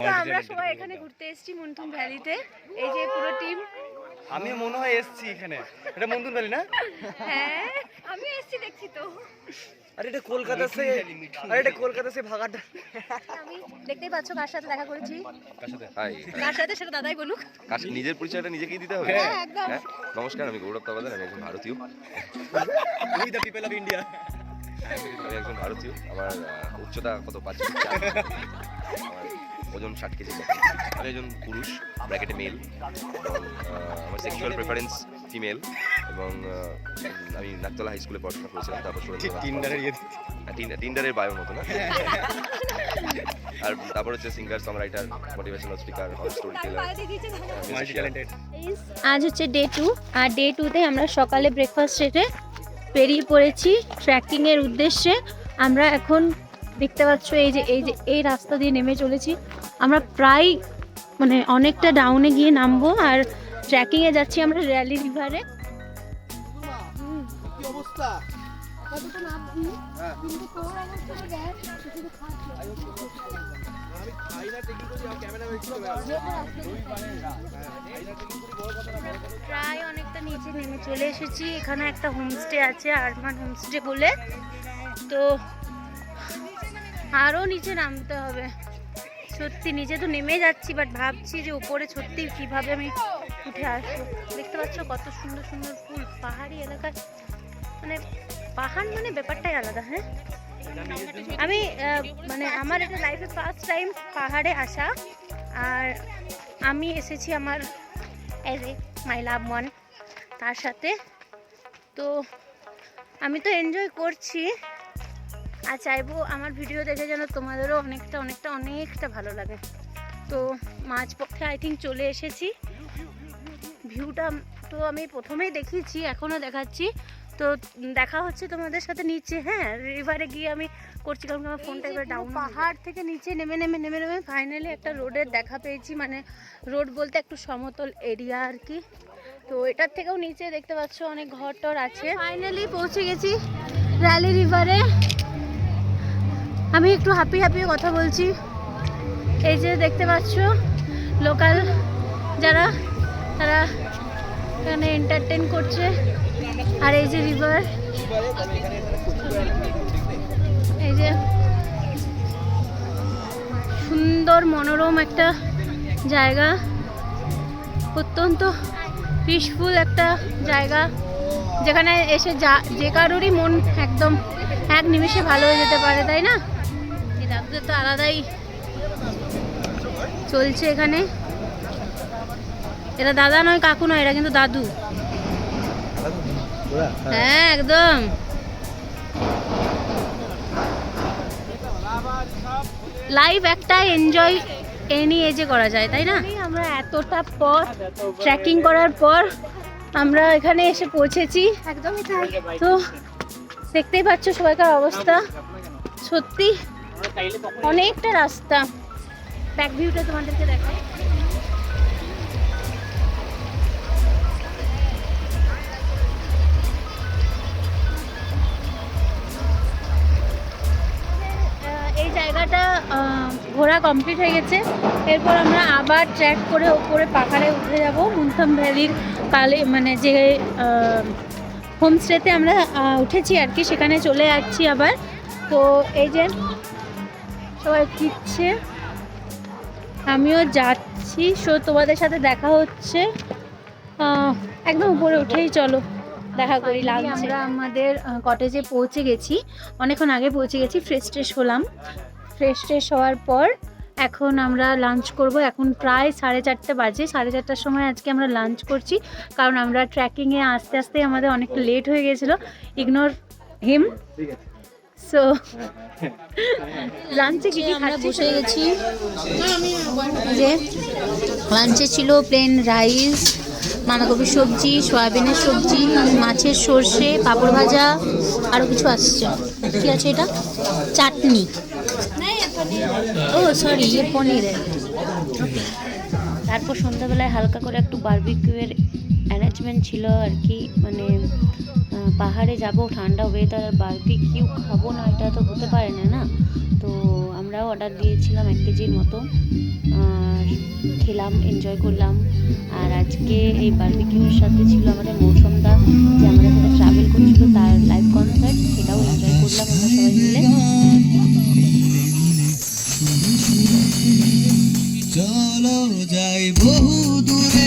তো আমরা সবাই এখানে ঘুরতে এসেছি মন্থুন ভ্যালিতে। এই যে পুরো টিম। আমি মনে হয় এসেছি এখানে। এটা মন্থুন ভ্যালি না? হ্যাঁ আমি এসেছি দেখছি তো। আরে এটা কলকাতা সে ভাগাটা। আমি দেখতেই পাচ্ছ কার সাথে দেখা করেছি। কার সাথে? হাই। কার সাথে সেটা দাদাই বলুক। নিজের পরিচয়টা নিজেকেই দিতে হবে। হ্যাঁ একদম। হ্যাঁ, নমস্কার, আমি গৌরব তাবাদার, আমি একজন ভারতীয়। We the people of India. আমি একজন ভারতীয়। আমার উচ্চতা কত 5 ফিট 4। আমার ওজন 60 কেজি। আমি একজন পুরুষ, ব্র্যাকেটে মেল, এবং আমার সেক্সুয়াল প্রেফারেন্স ফিমেল, এবং আমি নাকতলা হাই স্কুলে পড়াশোনা করেছিলাম। তারপর টিন্ডারের বায়োর মতো না। আর তারপর হচ্ছে singer, songwriter, motivational speaker, storyteller, multi talented. আজ হচ্ছে ডে 2 আর ডে 2তে আমরা সকালে ব্রেকফাস্ট সেরে বেরিয়ে পড়েছি ট্রেকিং এর উদ্দেশ্যে। আমরা এখন দেখতে পাচ্ছ এই রাস্তা দিয়ে নেমে চলেছি। আমরা প্রায় মানে অনেকটা ডাউনে গিয়ে নামবো আর ট্রেকিং এ যাচ্ছি আমরা র্যালি রিভারে। কি অবস্থা? আমি খাই না টেকিং করি, ক্যামেরা প্রায় অনেকটা নিচে নেমে চলে এসেছি। এখানে একটা হোমস্টে আছে, আরমান হোমস্টে বলে। তো আরও নিচে নামতে হবে। সত্যি নিচে তো নেমে যাচ্ছি, বাট ভাবছি যে উপরে সত্যি কিভাবে আমি উঠে আসবো। দেখতে পাচ্ছ কত সুন্দর সুন্দর ফুল পাহাড়ি এলাকায়। মানে পাহাড় মানে ব্যাপারটাই আলাদা। হ্যাঁ, আমি মানে আমার এটা লাইফে ফার্স্ট টাইম পাহাড়ে আসা। আর আমি এসেছি আমার মাই লাভ ওয়ান তার সাথে। তো আমি তো এনজয় করছি আর চাইবো আমার ভিডিও দেখে যেন তোমাদেরও অনেকটা ভালো লাগে। তো মাঝপথে আই থিঙ্ক চলে এসেছি। ভিউটা তো আমি প্রথমেই দেখিয়েছি, এখনও দেখাচ্ছি। তো দেখা হচ্ছে তোমাদের সাথে নিচে। হ্যাঁ, রিভারে গিয়ে আমি করছি কারণ আমার ফোনটা এবার ডাউন। পাহাড় থেকে নিচে নেমে ফাইনালি একটা রোডের দেখা পেয়েছি। মানে রোড বলতে একটু সমতল এরিয়া আর কি। তো এটার থেকেও নিচে দেখতে পাচ্ছ অনেক ঘর টর আছে। ফাইনালি পৌঁছে গেছি র্যালি রিভারে। আমি একটু হ্যাপি কথা বলছি। এই যে দেখতে পাচ্ছ লোকাল যারা, তারা এখানে এন্টারটেন করছে। আর এই যে রিভার, এই যে সুন্দর মনোরম একটা জায়গা, অত্যন্ত পিসফুল একটা জায়গা, যেখানে এসে যে কারোরই মন একদম এক নিমিষে ভালো হয়ে যেতে পারে, তাই না? এই দাদুদের তো আলাদাই চলছে এখানে। এরা দাদা নয়, কাকু নয়, এরা কিন্তু দাদু। হ্যাঁ একদম। লাইভ একটা এনজয় এনি এজে করা যায়, তাই না? আমরা এতটা পথ ট্রেকিং করার পর আমরা এখানে এসে পৌঁছেছি। একদমই তাই। তো দেখতেই পাচ্ছ সবাইকার অবস্থা, সত্যি অনেকটা রাস্তা। ব্যাক ভিউটা তোমাদেরকে দেখাই। এই জায়গাটা ঘোরা কমপ্লিট হয়ে গেছে। এরপর আমরা আবার ট্র্যাক করে ওপরে পাহাড়ে উঠে যাব মন্থুন ভ্যালির মানে যে হোমস্টেতে আমরা উঠেছি আর কি, সেখানে চলে যাচ্ছি আবার। তো এই যে সবাই দিচ্ছে, আমিও যাচ্ছি। সো তোমাদের সাথে দেখা হচ্ছে একদম উপরে উঠেই, চলো দেখা করি। আমরা আমাদের কটেজে পৌঁছে গেছি, অনেকক্ষণ আগে পৌঁছে গেছি। ফ্রেশ হলাম। ফ্রেশ হওয়ার পর এখন আমরা লাঞ্চ করব। এখন প্রায় 4:30 বাজে। 4:30টার সময় আজকে আমরা লাঞ্চ করছি, কারণ আমরা ট্রেকিংয়ে আস্তে আস্তে আমাদের অনেকটা লেট হয়ে গেছিলো। ইগনোর হিম। সো লাঞ্চে কি আমরা বসে গেছি। যে লাঞ্চে ছিল প্লেন রাইস, বাঁধাকপির সবজি, সয়াবিনের সবজি, মাছের সর্ষে, পাঁপড় ভাজা, আরও কিছু আসছে। কি আছে এটা? চাটনি। ও সরি, পনিরের। তারপর সন্ধ্যাবেলায় হালকা করে একটু বারবিকিউয়ের অ্যারেঞ্জমেন্ট ছিল আর কি। মানে পাহাড়ে যাব, ঠান্ডা ওয়েদার, আর বারবিকিউ খাবো না, এটা তো হতে পারে না। তো আমরা আমরাও অর্ডার দিয়েছিলাম 1 কেজির মতো, আর খেলাম, এনজয় করলাম। আর আজকে এই বারবিকিউর সাথে ছিল আমাদের মৌসুমদা, যে আমাদের সাথে ট্রাভেল করছিল, তার লাইভ কনসার্ট, সেটাও এনজয় করলাম আমরা সবাই মিলে। চলো যাই বহু দূরে